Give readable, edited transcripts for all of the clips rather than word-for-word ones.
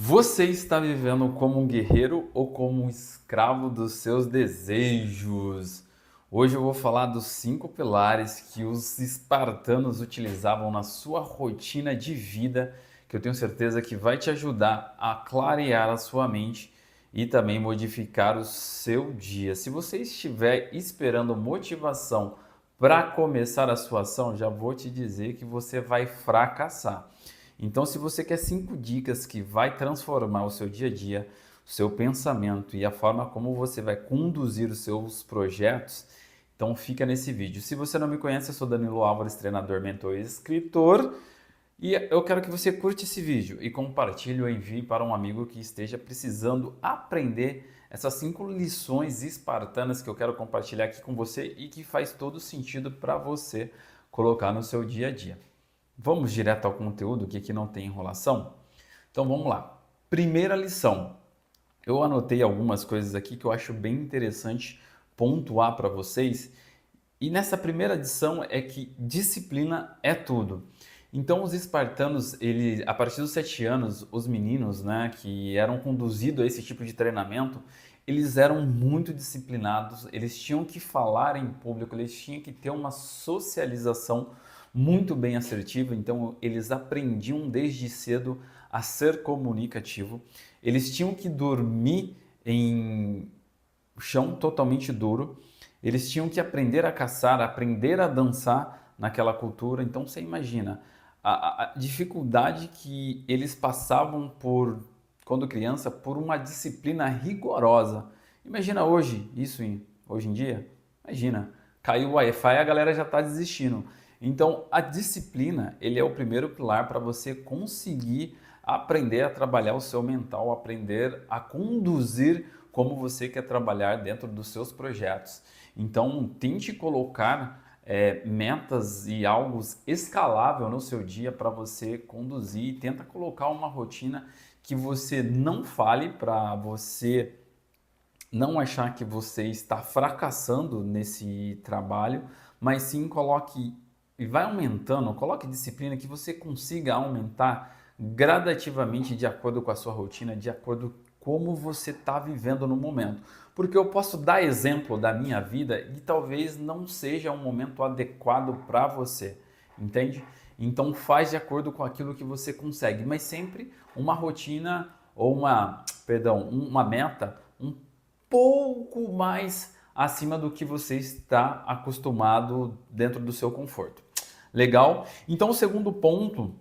Você está vivendo como um guerreiro ou como um escravo dos seus desejos? Hoje eu vou falar dos 5 pilares que os espartanos utilizavam na sua rotina de vida, que eu tenho certeza que vai te ajudar a clarear a sua mente e também modificar o seu dia. Se você estiver esperando motivação para começar a sua ação, já vou te dizer que você vai fracassar. Então, se você quer 5 dicas que vai transformar o seu dia a dia, o seu pensamento e a forma como você vai conduzir os seus projetos, então fica nesse vídeo. Se você não me conhece, eu sou Danilo Álvares, treinador, mentor e escritor, e eu quero que você curte esse vídeo e compartilhe ou envie para um amigo que esteja precisando aprender essas 5 lições espartanas que eu quero compartilhar aqui com você e que faz todo sentido para você colocar no seu dia a dia. Vamos direto ao conteúdo, que aqui não tem enrolação? Então vamos lá. Primeira lição. Eu anotei algumas coisas aqui que eu acho bem interessante pontuar para vocês. E nessa primeira lição é que disciplina é tudo. Então os espartanos, a partir dos 7 anos, os meninos, né, que eram conduzidos a esse tipo de treinamento, eles eram muito disciplinados, eles tinham que falar em público, eles tinham que ter uma socialização muito bem assertiva, então eles aprendiam desde cedo a ser comunicativo. Eles tinham que dormir em chão totalmente duro. Eles tinham que aprender a caçar, aprender a dançar naquela cultura. Então você imagina a dificuldade que eles passavam quando criança, por uma disciplina rigorosa. Imagina hoje em dia, imagina, caiu o Wi-Fi, a galera já está desistindo. Então, a disciplina, ele é o primeiro pilar para você conseguir aprender a trabalhar o seu mental, aprender a conduzir como você quer trabalhar dentro dos seus projetos. Então, tente colocar metas e algo escalável no seu dia para você conduzir. Tenta colocar uma rotina que você não fale, para você não achar que você está fracassando nesse trabalho, mas sim coloque e vai aumentando, coloque disciplina que você consiga aumentar gradativamente de acordo com a sua rotina, de acordo como você está vivendo no momento. Porque eu posso dar exemplo da minha vida e talvez não seja um momento adequado para você, entende? Então faz de acordo com aquilo que você consegue, mas sempre uma rotina ou uma meta um pouco mais acima do que você está acostumado dentro do seu conforto. Legal? Então, o segundo ponto,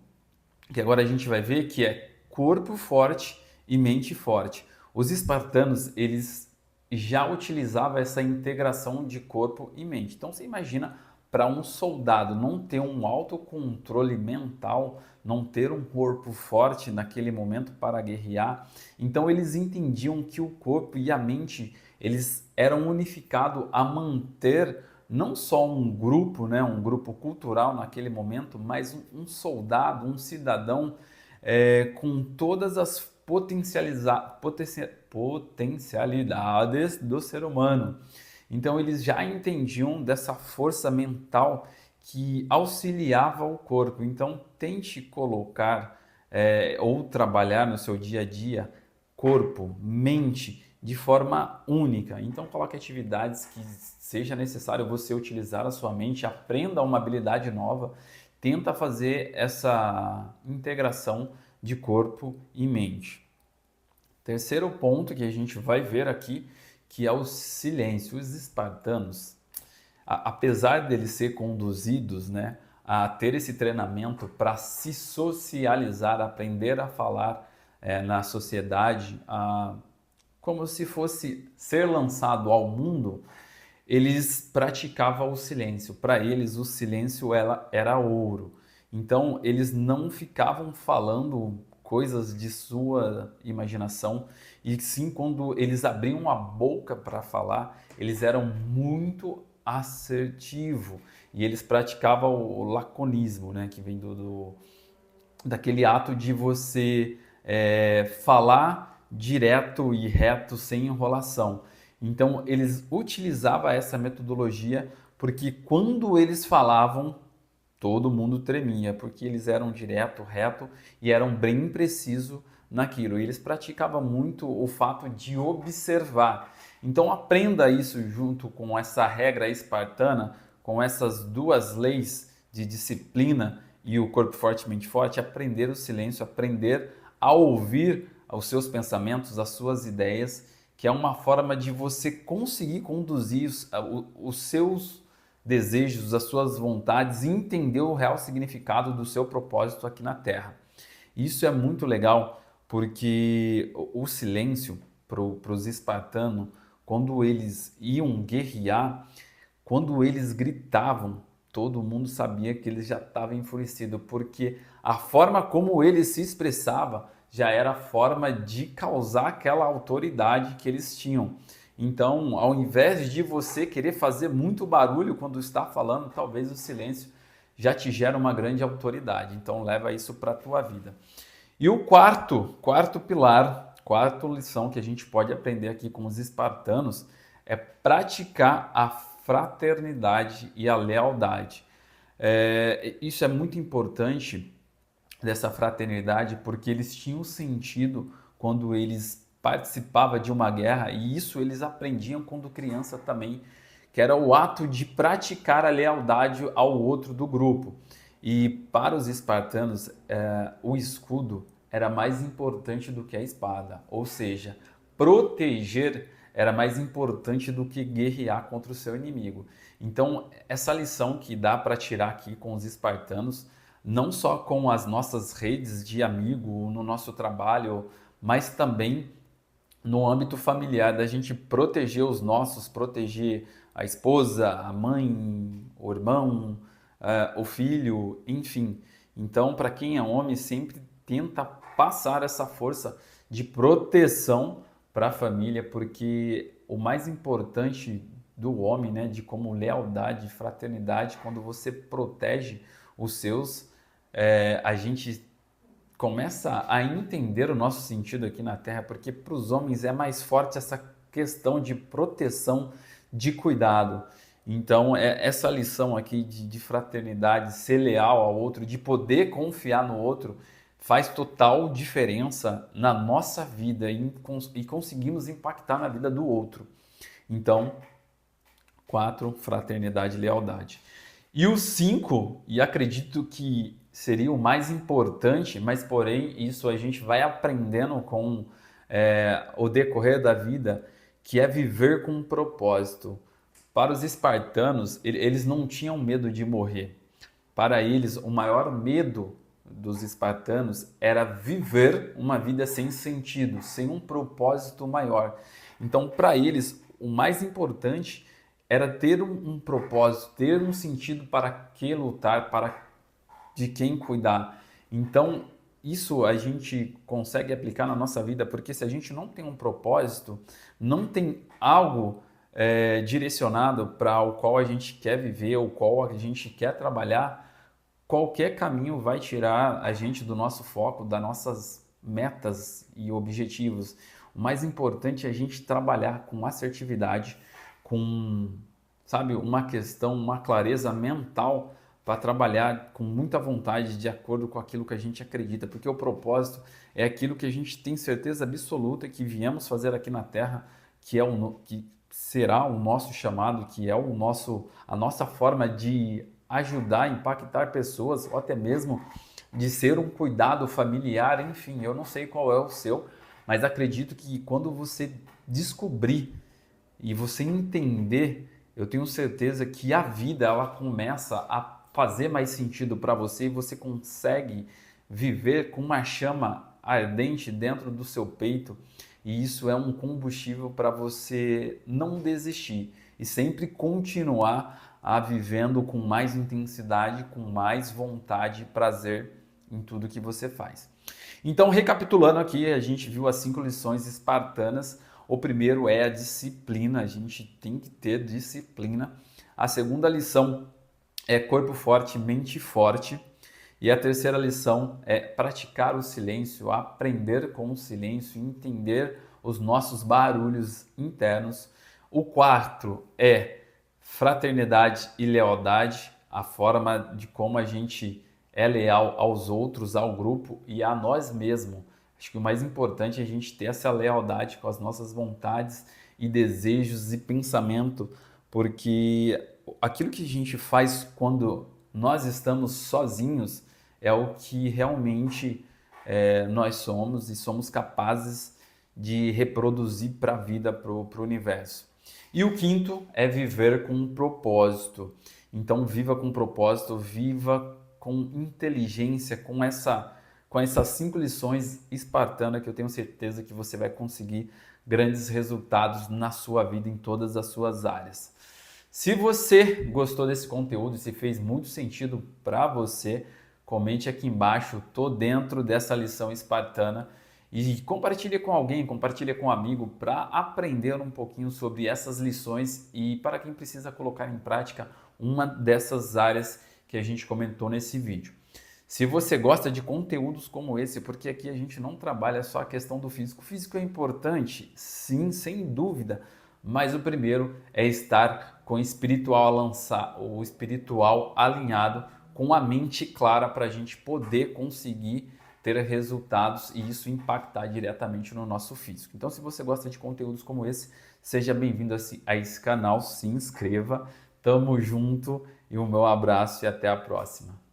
que agora a gente vai ver, que é corpo forte e mente forte. Os espartanos, eles já utilizavam essa integração de corpo e mente. Então, você imagina para um soldado não ter um autocontrole mental, não ter um corpo forte naquele momento para guerrear. Então, eles entendiam que o corpo e a mente, eles eram unificados a manter não só um grupo, né, um grupo cultural naquele momento, mas um soldado, um cidadão com todas as potencialidades do ser humano. Então eles já entendiam dessa força mental que auxiliava o corpo. Então tente colocar ou trabalhar no seu dia a dia corpo, mente de forma única. Então coloque atividades que seja necessário você utilizar a sua mente, aprenda uma habilidade nova, tenta fazer essa integração de corpo e mente. Terceiro ponto que a gente vai ver aqui, que é o silêncio. Os espartanos, apesar deles ser conduzidos, né, a ter esse treinamento para se socializar, aprender a falar na sociedade, como se fosse ser lançado ao mundo, eles praticavam o silêncio. Para eles, o silêncio era ouro. Então, eles não ficavam falando coisas de sua imaginação, e sim, quando eles abriam a boca para falar, eles eram muito assertivos e eles praticavam o laconismo, né, que vem daquele ato de você falar direto e reto, sem enrolação. Então, eles utilizavam essa metodologia porque quando eles falavam, todo mundo tremia, porque eles eram direto, reto e eram bem precisos naquilo. Eles praticavam muito o fato de observar. Então aprenda isso junto com essa regra espartana, com essas duas leis de disciplina e o corpo forte, mente forte, aprender o silêncio, aprender a ouvir os seus pensamentos, as suas ideias, que é uma forma de você conseguir conduzir os seus desejos, as suas vontades e entender o real significado do seu propósito aqui na Terra. Isso é muito legal porque o silêncio para os espartanos, quando eles iam guerrear, quando eles gritavam, todo mundo sabia que eles já estavam enfurecidos, porque a forma como eles se expressavam já era a forma de causar aquela autoridade que eles tinham. Então, ao invés de você querer fazer muito barulho quando está falando, talvez o silêncio já te gera uma grande autoridade. Então, leva isso para a tua vida. E o quarto pilar, quarta lição que a gente pode aprender aqui com os espartanos é praticar a fraternidade e a lealdade. Isso é muito importante dessa fraternidade porque eles tinham sentido quando eles participavam de uma guerra e isso eles aprendiam quando criança também, que era o ato de praticar a lealdade ao outro do grupo. E para os espartanos, o escudo era mais importante do que a espada, ou seja, proteger era mais importante do que guerrear contra o seu inimigo. Então, essa lição que dá para tirar aqui com os espartanos, não só com as nossas redes de amigo, no nosso trabalho, mas também no âmbito familiar, da gente proteger os nossos, proteger a esposa, a mãe, o irmão, o filho, enfim. Então, para quem é homem, sempre tenta passar essa força de proteção para a família, porque o mais importante do homem, né, de como lealdade, fraternidade, quando você protege os seus, a gente começa a entender o nosso sentido aqui na Terra, porque para os homens é mais forte essa questão de proteção, de cuidado. Então, essa lição aqui de fraternidade, ser leal ao outro, de poder confiar no outro, faz total diferença na nossa vida e conseguimos impactar na vida do outro. Então, 4, fraternidade e lealdade. E o 5, e acredito que seria o mais importante, mas porém isso a gente vai aprendendo com o decorrer da vida, que é viver com um propósito. Para os espartanos, eles não tinham medo de morrer. Para eles, o maior medo dos espartanos era viver uma vida sem sentido, sem um propósito maior. Então, para eles, o mais importante era ter um propósito, ter um sentido para que lutar, para de quem cuidar. Então, isso a gente consegue aplicar na nossa vida, porque se a gente não tem um propósito, não tem algo direcionado para o qual a gente quer viver, o qual a gente quer trabalhar, qualquer caminho vai tirar a gente do nosso foco, das nossas metas e objetivos. O mais importante é a gente trabalhar com assertividade, com, sabe, uma questão, uma clareza mental para trabalhar com muita vontade de acordo com aquilo que a gente acredita, porque o propósito é aquilo que a gente tem certeza absoluta que viemos fazer aqui na Terra, que será o nosso chamado, que é a nossa forma de ajudar, impactar pessoas, ou até mesmo de ser um cuidado familiar, enfim, eu não sei qual é o seu, mas acredito que quando você descobrir e você entender, eu tenho certeza que a vida ela começa a fazer mais sentido para você e você consegue viver com uma chama ardente dentro do seu peito e isso é um combustível para você não desistir e sempre continuar a vivendo com mais intensidade, com mais vontade e prazer em tudo que você faz. Então, recapitulando aqui, a gente viu as 5 lições espartanas. O primeiro é a disciplina, a gente tem que ter disciplina. A segunda lição é corpo forte, mente forte. E a terceira lição é praticar o silêncio, aprender com o silêncio, entender os nossos barulhos internos. O quarto é fraternidade e lealdade, a forma de como a gente é leal aos outros, ao grupo e a nós mesmos, Acho que o mais importante é a gente ter essa lealdade com as nossas vontades e desejos e pensamento, porque aquilo que a gente faz quando nós estamos sozinhos é o que realmente nós somos e somos capazes de reproduzir para a vida, para o universo. E o quinto é viver com um propósito. Então, viva com propósito, viva com inteligência, com essas 5 lições espartanas que eu tenho certeza que você vai conseguir grandes resultados na sua vida em todas as suas áreas. Se você gostou desse conteúdo e se fez muito sentido para você, comente aqui embaixo, tô dentro dessa lição espartana e compartilhe com alguém, compartilhe com um amigo para aprender um pouquinho sobre essas lições e para quem precisa colocar em prática uma dessas áreas que a gente comentou nesse vídeo. Se você gosta de conteúdos como esse, porque aqui a gente não trabalha só a questão do físico. O físico é importante, sim, sem dúvida, mas o primeiro é estar com o espiritual alinhado, com a mente clara para a gente poder conseguir ter resultados e isso impactar diretamente no nosso físico. Então, se você gosta de conteúdos como esse, seja bem-vindo a esse canal, se inscreva, tamo junto e um meu abraço e até a próxima.